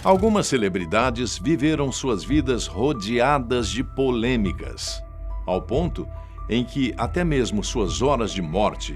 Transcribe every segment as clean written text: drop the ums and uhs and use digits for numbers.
Algumas celebridades viveram suas vidas rodeadas de polêmicas, ao ponto em que até mesmo suas horas de morte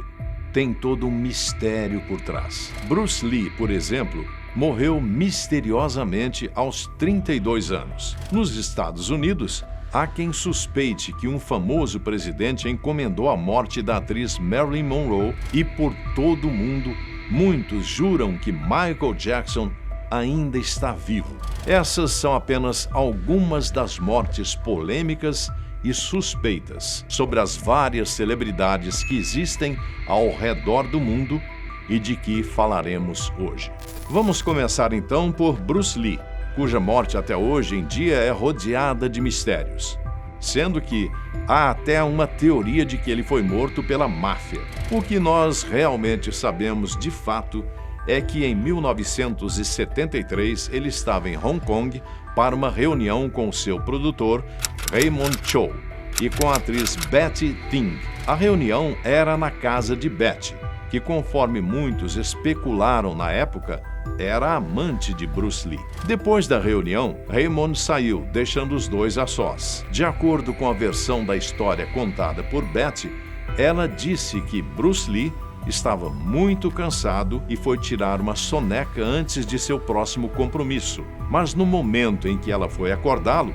têm todo um mistério por trás. Bruce Lee, por exemplo, morreu misteriosamente aos 32 anos. Nos Estados Unidos, há quem suspeite que um famoso presidente encomendou a morte da atriz Marilyn Monroe e por todo o mundo, muitos juram que Michael Jackson ainda está vivo. Essas são apenas algumas das mortes polêmicas e suspeitas sobre as várias celebridades que existem ao redor do mundo e de que falaremos hoje. Vamos começar então por Bruce Lee, cuja morte até hoje em dia é rodeada de mistérios, sendo que há até uma teoria de que ele foi morto pela máfia. O que nós realmente sabemos de fato é que em 1973 ele estava em Hong Kong para uma reunião com seu produtor, Raymond Chow, e com a atriz Betty Ting. A reunião era na casa de Betty, que, conforme muitos especularam na época, era a amante de Bruce Lee. Depois da reunião, Raymond saiu, deixando os dois a sós. De acordo com a versão da história contada por Betty, ela disse que Bruce Lee estava muito cansado e foi tirar uma soneca antes de seu próximo compromisso. Mas no momento em que ela foi acordá-lo,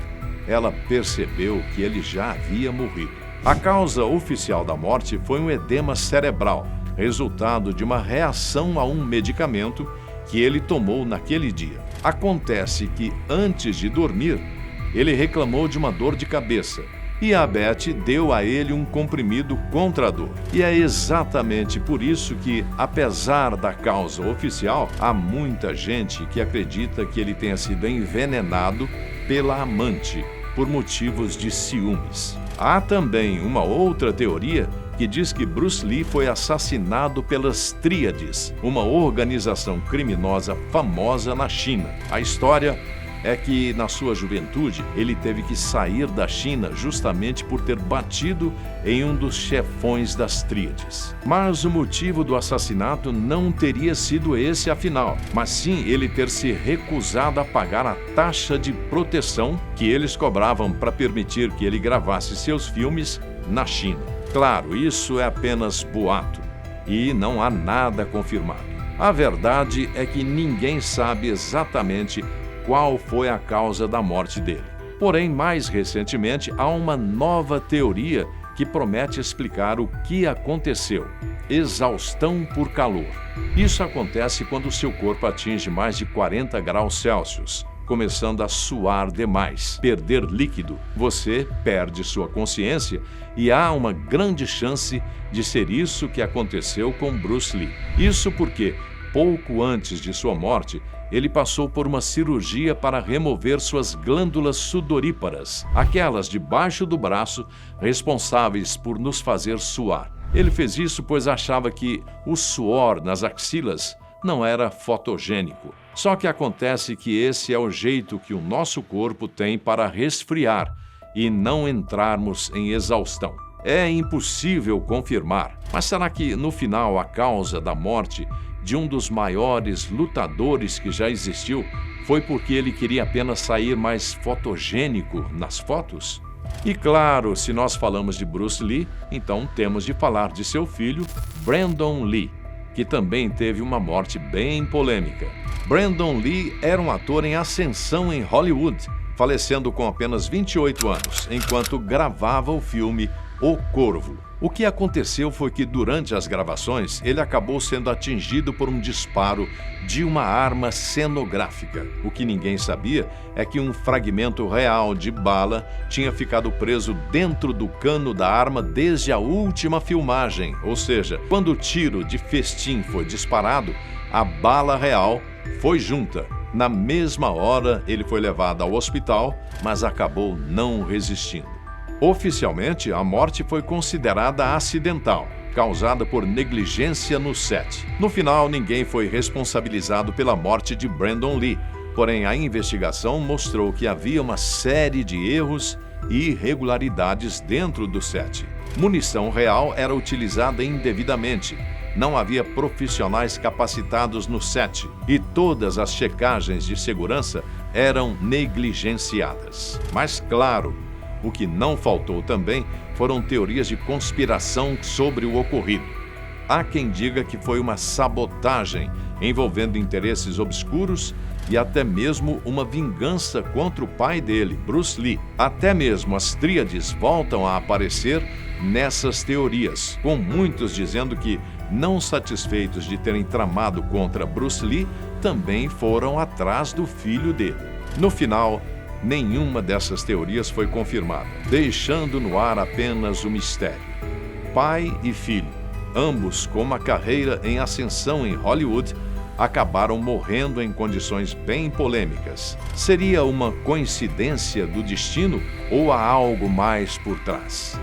ela percebeu que ele já havia morrido. A causa oficial da morte foi um edema cerebral, resultado de uma reação a um medicamento que ele tomou naquele dia. Acontece que, antes de dormir, ele reclamou de uma dor de cabeça e a Betty deu a ele um comprimido contra a dor. E é exatamente por isso que, apesar da causa oficial, há muita gente que acredita que ele tenha sido envenenado pela amante por motivos de ciúmes. Há também uma outra teoria que diz que Bruce Lee foi assassinado pelas Tríades, uma organização criminosa famosa na China. A história é que, na sua juventude, ele teve que sair da China justamente por ter batido em um dos chefões das Tríades. Mas o motivo do assassinato não teria sido esse afinal, mas sim ele ter se recusado a pagar a taxa de proteção que eles cobravam para permitir que ele gravasse seus filmes na China. Claro, isso é apenas boato e não há nada confirmado. A verdade é que ninguém sabe exatamente qual foi a causa da morte dele. Porém, mais recentemente, há uma nova teoria que promete explicar o que aconteceu: exaustão por calor. Isso acontece quando seu corpo atinge mais de 40 graus Celsius, começando a suar demais, perder líquido. Você perde sua consciência e há uma grande chance de ser isso que aconteceu com Bruce Lee. Isso porque, pouco antes de sua morte, ele passou por uma cirurgia para remover suas glândulas sudoríparas, aquelas debaixo do braço responsáveis por nos fazer suar. Ele fez isso pois achava que o suor nas axilas não era fotogênico. Só que acontece que esse é o jeito que o nosso corpo tem para resfriar e não entrarmos em exaustão. É impossível confirmar, mas será que no final a causa da morte de um dos maiores lutadores que já existiu foi porque ele queria apenas sair mais fotogênico nas fotos? E claro, se nós falamos de Bruce Lee, então temos de falar de seu filho, Brandon Lee, que também teve uma morte bem polêmica. Brandon Lee era um ator em ascensão em Hollywood, falecendo com apenas 28 anos, enquanto gravava o filme O Corvo. O que aconteceu foi que, durante as gravações, ele acabou sendo atingido por um disparo de uma arma cenográfica. O que ninguém sabia é que um fragmento real de bala tinha ficado preso dentro do cano da arma desde a última filmagem, ou seja, quando o tiro de festim foi disparado, a bala real foi junta. Na mesma hora, ele foi levado ao hospital, mas acabou não resistindo. Oficialmente, a morte foi considerada acidental, causada por negligência no set. No final, ninguém foi responsabilizado pela morte de Brandon Lee, porém a investigação mostrou que havia uma série de erros e irregularidades dentro do set. Munição real era utilizada indevidamente, não havia profissionais capacitados no set e todas as checagens de segurança eram negligenciadas. Mas, claro, o que não faltou também foram teorias de conspiração sobre o ocorrido. Há quem diga que foi uma sabotagem envolvendo interesses obscuros e até mesmo uma vingança contra o pai dele, Bruce Lee. Até mesmo as tríades voltam a aparecer nessas teorias, com muitos dizendo que, não satisfeitos de terem tramado contra Bruce Lee, também foram atrás do filho dele. No final, nenhuma dessas teorias foi confirmada, deixando no ar apenas o mistério. Pai e filho, ambos com uma carreira em ascensão em Hollywood, acabaram morrendo em condições bem polêmicas. Seria uma coincidência do destino ou há algo mais por trás?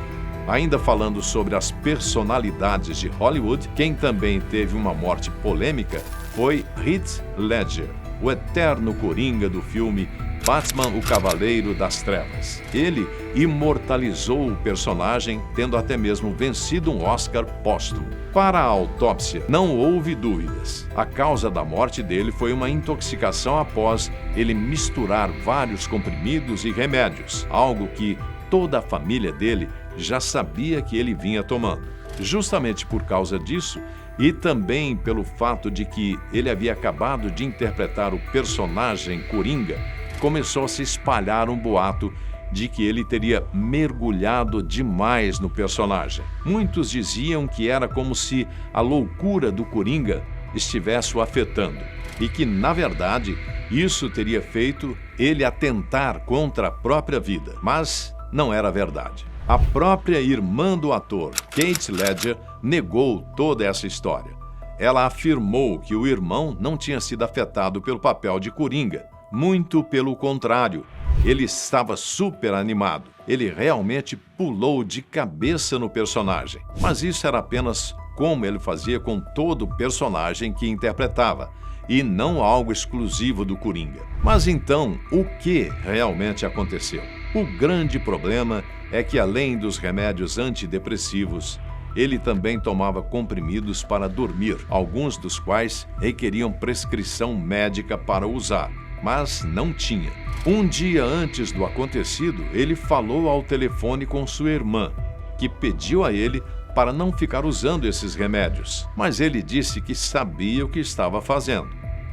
Ainda falando sobre as personalidades de Hollywood, quem também teve uma morte polêmica foi Heath Ledger, o eterno coringa do filme Batman, o Cavaleiro das Trevas. Ele imortalizou o personagem, tendo até mesmo vencido um Oscar póstumo. Para a autópsia, não houve dúvidas. A causa da morte dele foi uma intoxicação após ele misturar vários comprimidos e remédios, algo que toda a família dele já sabia que ele vinha tomando. Justamente por causa disso, e também pelo fato de que ele havia acabado de interpretar o personagem Coringa, começou a se espalhar um boato de que ele teria mergulhado demais no personagem. Muitos diziam que era como se a loucura do Coringa estivesse o afetando e que, na verdade, isso teria feito ele atentar contra a própria vida. Mas não era verdade. A própria irmã do ator, Kate Ledger, negou toda essa história. Ela afirmou que o irmão não tinha sido afetado pelo papel de Coringa. Muito pelo contrário, ele estava super animado. Ele realmente pulou de cabeça no personagem. Mas isso era apenas como ele fazia com todo personagem que interpretava, e não algo exclusivo do Coringa. Mas então, o que realmente aconteceu? O grande problema é que, além dos remédios antidepressivos, ele também tomava comprimidos para dormir, alguns dos quais requeriam prescrição médica para usar, mas não tinha. Um dia antes do acontecido, ele falou ao telefone com sua irmã, que pediu a ele para não ficar usando esses remédios, mas ele disse que sabia o que estava fazendo.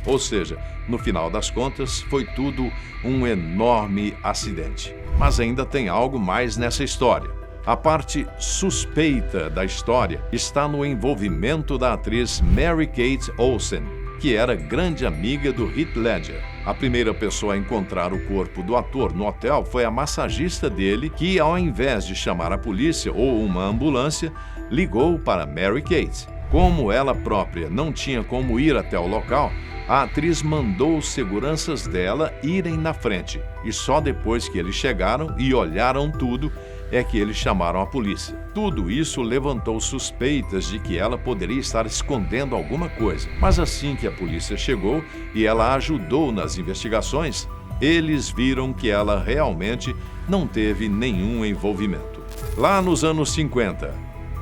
Ou seja, no final das contas, foi tudo um enorme acidente. Mas ainda tem algo mais nessa história. A parte suspeita da história está no envolvimento da atriz Mary-Kate Olsen, que era grande amiga do Heath Ledger. A primeira pessoa a encontrar o corpo do ator no hotel foi a massagista dele, que, ao invés de chamar a polícia ou uma ambulância, ligou para Mary-Kate. Como ela própria não tinha como ir até o local, a atriz mandou os seguranças dela irem na frente, e só depois que eles chegaram e olharam tudo, é que eles chamaram a polícia. Tudo isso levantou suspeitas de que ela poderia estar escondendo alguma coisa. Mas assim que a polícia chegou e ela ajudou nas investigações, eles viram que ela realmente não teve nenhum envolvimento. Lá nos anos 50,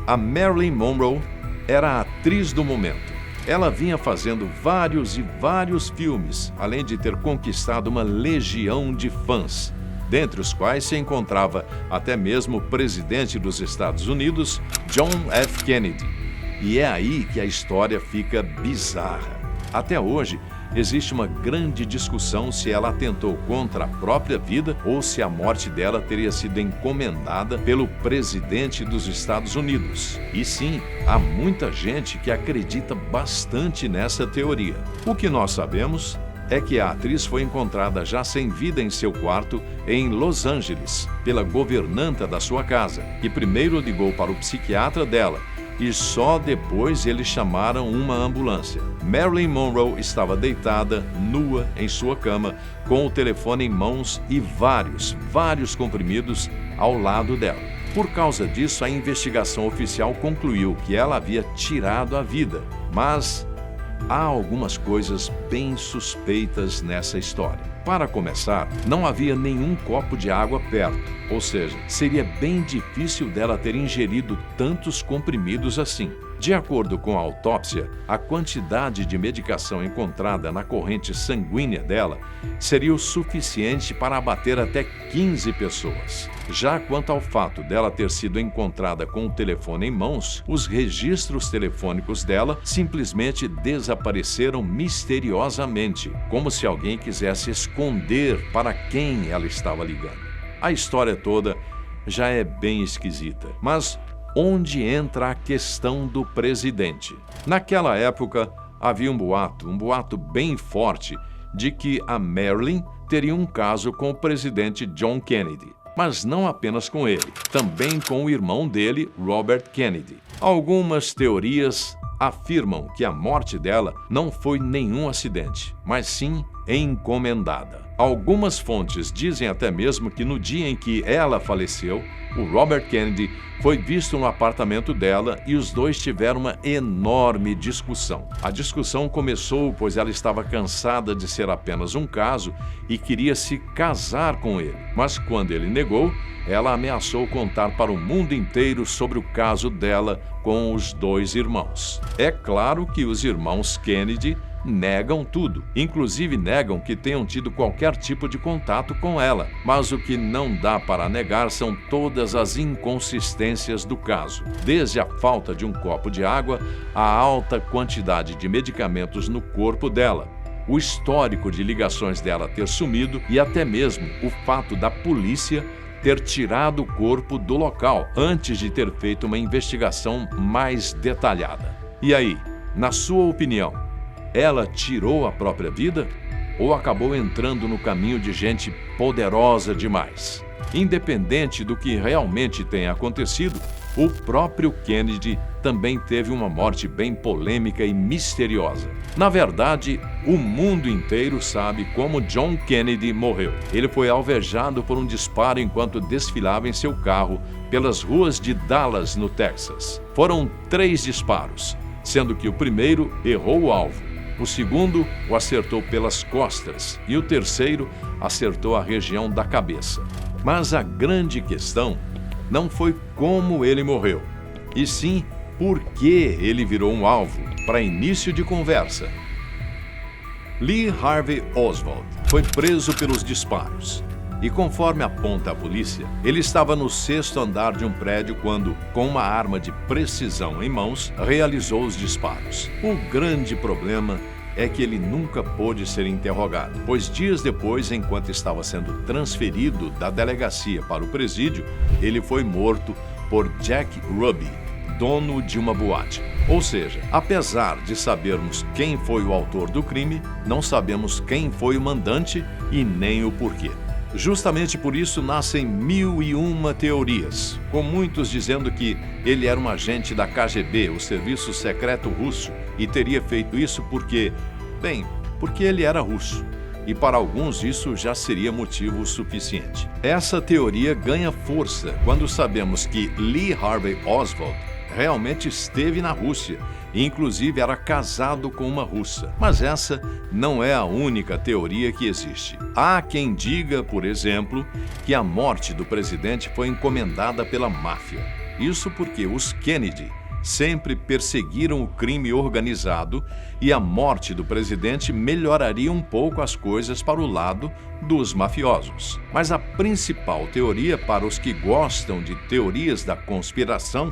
a Marilyn Monroe era a atriz do momento. Ela vinha fazendo vários e vários filmes, além de ter conquistado uma legião de fãs, dentre os quais se encontrava até mesmo o presidente dos Estados Unidos, John F. Kennedy. E é aí que a história fica bizarra. Até hoje, existe uma grande discussão se ela atentou contra a própria vida ou se a morte dela teria sido encomendada pelo presidente dos Estados Unidos. E sim, há muita gente que acredita bastante nessa teoria. O que nós sabemos é que a atriz foi encontrada já sem vida em seu quarto em Los Angeles, pela governanta da sua casa, que primeiro ligou para o psiquiatra dela, e só depois eles chamaram uma ambulância. Marilyn Monroe estava deitada, nua, em sua cama, com o telefone em mãos e vários comprimidos ao lado dela. Por causa disso, a investigação oficial concluiu que ela havia tirado a vida, mas há algumas coisas bem suspeitas nessa história. Para começar, não havia nenhum copo de água perto, ou seja, seria bem difícil dela ter ingerido tantos comprimidos assim. De acordo com a autópsia, a quantidade de medicação encontrada na corrente sanguínea dela seria o suficiente para abater até 15 pessoas. Já quanto ao fato dela ter sido encontrada com o telefone em mãos, os registros telefônicos dela simplesmente desapareceram misteriosamente, como se alguém quisesse esconder para quem ela estava ligando. A história toda já é bem esquisita, mas onde entra a questão do presidente? Naquela época, havia um boato bem forte, de que a Marilyn teria um caso com o presidente John Kennedy. Mas não apenas com ele, também com o irmão dele, Robert Kennedy. Algumas teorias afirmam que a morte dela não foi nenhum acidente, mas sim encomendada. Algumas fontes dizem até mesmo que no dia em que ela faleceu, o Robert Kennedy foi visto no apartamento dela e os dois tiveram uma enorme discussão. A discussão começou pois ela estava cansada de ser apenas um caso e queria se casar com ele. Mas quando ele negou, ela ameaçou contar para o mundo inteiro sobre o caso dela com os dois irmãos. É claro que os irmãos Kennedy negam tudo, inclusive negam que tenham tido qualquer tipo de contato com ela. Mas o que não dá para negar são todas as inconsistências do caso, desde a falta de um copo de água à alta quantidade de medicamentos no corpo dela, o histórico de ligações dela ter sumido e até mesmo o fato da polícia ter tirado o corpo do local antes de ter feito uma investigação mais detalhada. E aí, na sua opinião, ela tirou a própria vida ou acabou entrando no caminho de gente poderosa demais? Independente do que realmente tenha acontecido, o próprio Kennedy também teve uma morte bem polêmica e misteriosa. Na verdade, o mundo inteiro sabe como John Kennedy morreu. Ele foi alvejado por um disparo enquanto desfilava em seu carro pelas ruas de Dallas, no Texas. Foram 3 disparos, sendo que o primeiro errou o alvo. O segundo o acertou pelas costas e o terceiro acertou a região da cabeça. Mas a grande questão não foi como ele morreu, e sim por que ele virou um alvo. Para início de conversa, Lee Harvey Oswald foi preso pelos disparos. E conforme aponta a polícia, ele estava no 6º andar de um prédio quando, com uma arma de precisão em mãos, realizou os disparos. O grande problema é que ele nunca pôde ser interrogado, pois dias depois, enquanto estava sendo transferido da delegacia para o presídio, ele foi morto por Jack Ruby, dono de uma boate. Ou seja, apesar de sabermos quem foi o autor do crime, não sabemos quem foi o mandante e nem o porquê. Justamente por isso nascem 1001 teorias, com muitos dizendo que ele era um agente da KGB, o Serviço Secreto Russo, e teria feito isso porque ele era russo. E para alguns isso já seria motivo suficiente. Essa teoria ganha força quando sabemos que Lee Harvey Oswald realmente esteve na Rússia e inclusive era casado com uma russa. Mas essa não é a única teoria que existe. Há quem diga, por exemplo, que a morte do presidente foi encomendada pela máfia. Isso porque os Kennedy sempre perseguiram o crime organizado e a morte do presidente melhoraria um pouco as coisas para o lado dos mafiosos. Mas a principal teoria para os que gostam de teorias da conspiração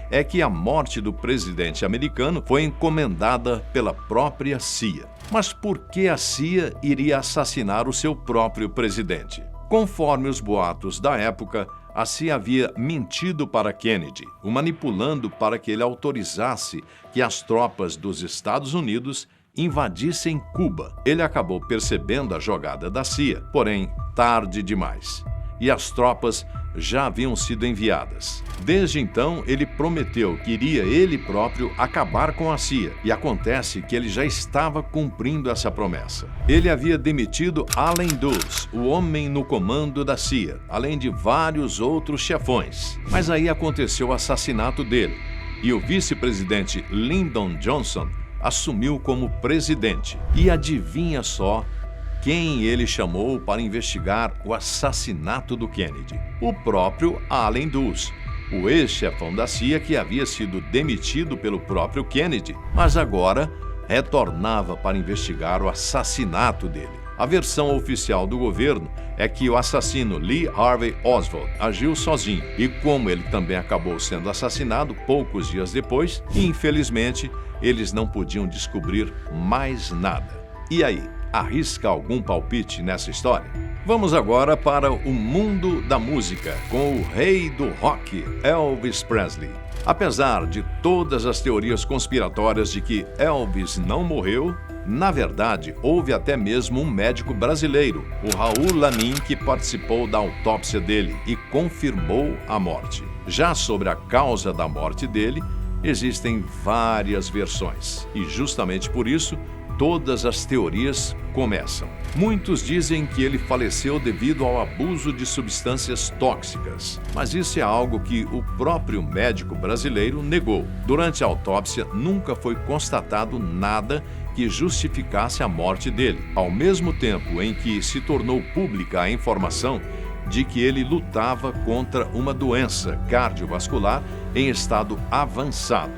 é que a morte do presidente americano foi encomendada pela própria CIA. Mas por que a CIA iria assassinar o seu próprio presidente? Conforme os boatos da época, a CIA havia mentido para Kennedy, o manipulando para que ele autorizasse que as tropas dos Estados Unidos invadissem Cuba. Ele acabou percebendo a jogada da CIA, porém tarde demais, e as tropas já haviam sido enviadas. Desde então, ele prometeu que iria ele próprio acabar com a CIA, e acontece que ele já estava cumprindo essa promessa. Ele havia demitido Allen Dulles, o homem no comando da CIA, além de vários outros chefões. Mas aí aconteceu o assassinato dele, e o vice-presidente Lyndon Johnson assumiu como presidente. E adivinha só quem ele chamou para investigar o assassinato do Kennedy? O próprio Allen Dulles, o ex-chefão da CIA que havia sido demitido pelo próprio Kennedy, mas agora retornava para investigar o assassinato dele. A versão oficial do governo é que o assassino Lee Harvey Oswald agiu sozinho e, como ele também acabou sendo assassinado poucos dias depois, infelizmente, eles não podiam descobrir mais nada. E aí, arrisca algum palpite nessa história? Vamos agora para o mundo da música, com o rei do rock, Elvis Presley. Apesar de todas as teorias conspiratórias de que Elvis não morreu, na verdade, houve até mesmo um médico brasileiro, o Raul Lamin, que participou da autópsia dele e confirmou a morte. Já sobre a causa da morte dele, existem várias versões, e justamente por isso, todas as teorias começam. Muitos dizem que ele faleceu devido ao abuso de substâncias tóxicas, mas isso é algo que o próprio médico brasileiro negou. Durante a autópsia, nunca foi constatado nada que justificasse a morte dele, ao mesmo tempo em que se tornou pública a informação de que ele lutava contra uma doença cardiovascular em estado avançado,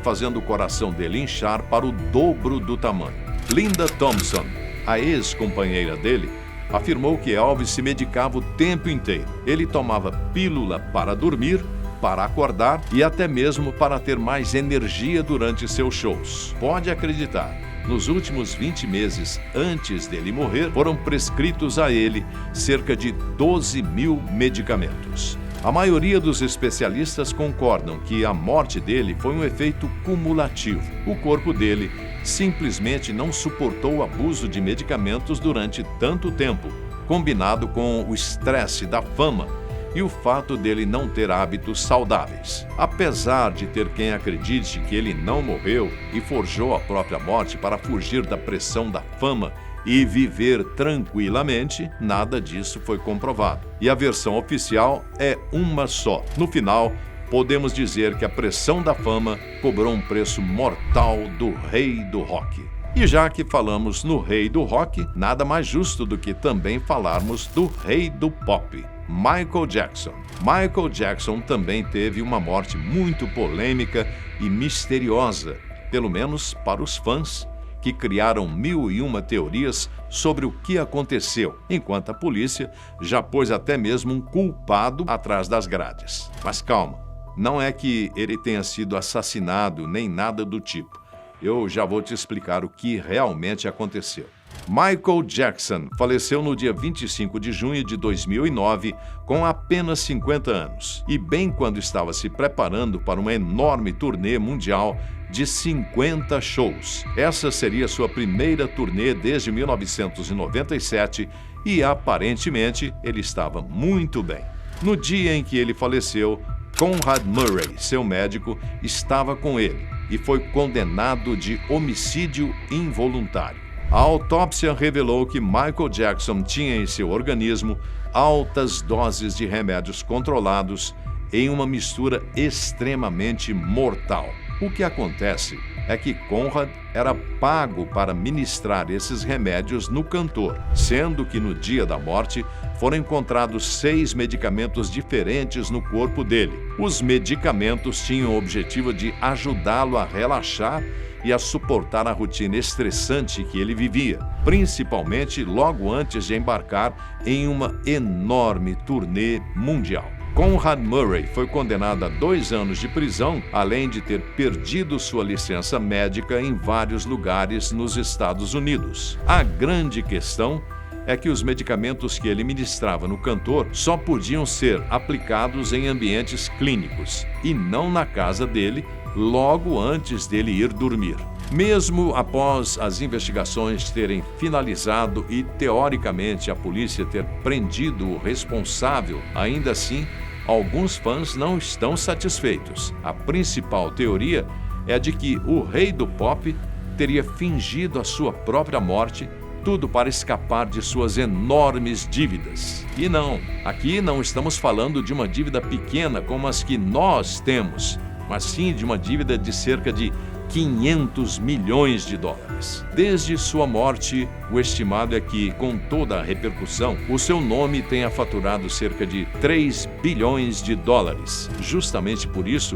fazendo o coração dele inchar para o dobro do tamanho. Linda Thompson, a ex-companheira dele, afirmou que Elvis se medicava o tempo inteiro. Ele tomava pílula para dormir, para acordar e até mesmo para ter mais energia durante seus shows. Pode acreditar, nos últimos 20 meses antes dele morrer, foram prescritos a ele cerca de 12.000 medicamentos. A maioria dos especialistas concordam que a morte dele foi um efeito cumulativo. O corpo dele simplesmente não suportou o abuso de medicamentos durante tanto tempo, combinado com o estresse da fama e o fato dele não ter hábitos saudáveis. Apesar de ter quem acredite que ele não morreu e forjou a própria morte para fugir da pressão da fama e viver tranquilamente, nada disso foi comprovado. E a versão oficial é uma só. No final, podemos dizer que a pressão da fama cobrou um preço mortal do rei do rock. E já que falamos no rei do rock, nada mais justo do que também falarmos do rei do pop, Michael Jackson. Michael Jackson também teve uma morte muito polêmica e misteriosa, pelo menos para os fãs, que criaram 1001 teorias sobre o que aconteceu, enquanto a polícia já pôs até mesmo um culpado atrás das grades. Mas calma, não é que ele tenha sido assassinado nem nada do tipo. Eu já vou te explicar o que realmente aconteceu. Michael Jackson faleceu no dia 25 de junho de 2009, com apenas 50 anos, e bem quando estava se preparando para uma enorme turnê mundial de 50 shows. Essa seria sua primeira turnê desde 1997 e, aparentemente, ele estava muito bem. No dia em que ele faleceu, Conrad Murray, seu médico, estava com ele e foi condenado de homicídio involuntário. A autópsia revelou que Michael Jackson tinha em seu organismo altas doses de remédios controlados em uma mistura extremamente mortal. O que acontece é que Conrad era pago para ministrar esses remédios no cantor, sendo que no dia da morte foram encontrados 6 medicamentos diferentes no corpo dele. Os medicamentos tinham o objetivo de ajudá-lo a relaxar e a suportar a rotina estressante que ele vivia, principalmente logo antes de embarcar em uma enorme turnê mundial. Conrad Murray foi condenado a 2 anos de prisão, além de ter perdido sua licença médica em vários lugares nos Estados Unidos. A grande questão é que os medicamentos que ele ministrava no cantor só podiam ser aplicados em ambientes clínicos e não na casa dele, logo antes dele ir dormir. Mesmo após as investigações terem finalizado e, teoricamente, a polícia ter prendido o responsável, ainda assim, alguns fãs não estão satisfeitos. A principal teoria é de que o rei do pop teria fingido a sua própria morte, tudo para escapar de suas enormes dívidas. E não, aqui não estamos falando de uma dívida pequena como as que nós temos, mas sim de uma dívida de cerca de 500 milhões de dólares. Desde sua morte, o estimado é que, com toda a repercussão, o seu nome tenha faturado cerca de 3 bilhões de dólares. Justamente por isso,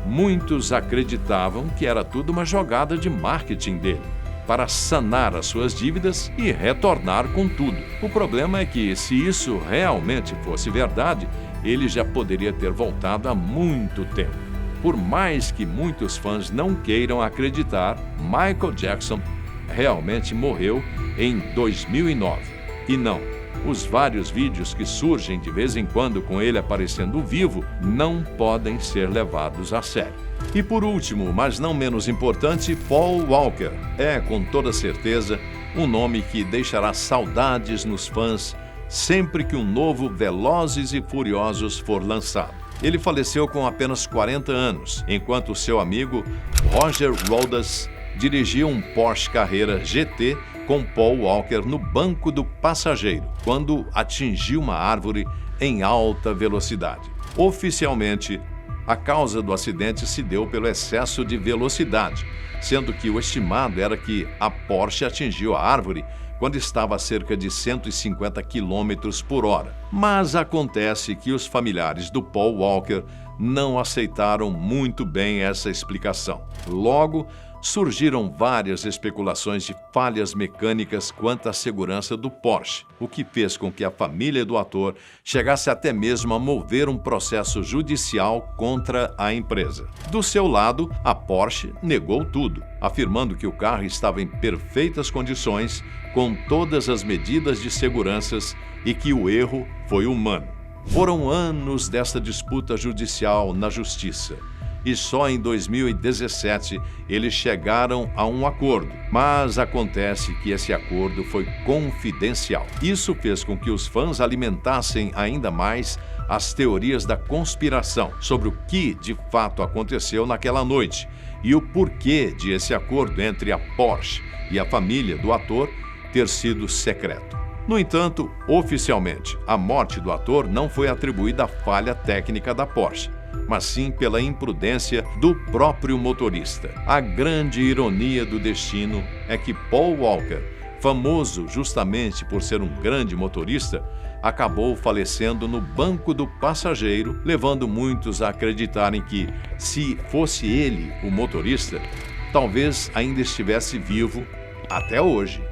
muitos acreditavam que era tudo uma jogada de marketing dele, para sanar as suas dívidas e retornar com tudo. O problema é que, se isso realmente fosse verdade, ele já poderia ter voltado há muito tempo. Por mais que muitos fãs não queiram acreditar, Michael Jackson realmente morreu em 2009. E não, os vários vídeos que surgem de vez em quando com ele aparecendo vivo não podem ser levados a sério. E por último, mas não menos importante, Paul Walker é, com toda certeza, um nome que deixará saudades nos fãs sempre que um novo Velozes e Furiosos for lançado. Ele faleceu com apenas 40 anos, enquanto seu amigo Roger Rodas dirigia um Porsche Carrera GT com Paul Walker no banco do passageiro, quando atingiu uma árvore em alta velocidade. Oficialmente, a causa do acidente se deu pelo excesso de velocidade, sendo que o estimado era que a Porsche atingiu a árvore quando estava a cerca de 150 km por hora. Mas acontece que os familiares do Paul Walker não aceitaram muito bem essa explicação. Logo, surgiram várias especulações de falhas mecânicas quanto à segurança do Porsche, o que fez com que a família do ator chegasse até mesmo a mover um processo judicial contra a empresa. Do seu lado, a Porsche negou tudo, afirmando que o carro estava em perfeitas condições, com todas as medidas de seguranças e que o erro foi humano. Foram anos desta disputa judicial na justiça. E só em 2017 eles chegaram a um acordo. Mas acontece que esse acordo foi confidencial. Isso fez com que os fãs alimentassem ainda mais as teorias da conspiração sobre o que de fato aconteceu naquela noite e o porquê de esse acordo entre a Porsche e a família do ator ter sido secreto. No entanto, oficialmente, a morte do ator não foi atribuída à falha técnica da Porsche, mas sim pela imprudência do próprio motorista. A grande ironia do destino é que Paul Walker, famoso justamente por ser um grande motorista, acabou falecendo no banco do passageiro, levando muitos a acreditarem que, se fosse ele o motorista, talvez ainda estivesse vivo até hoje.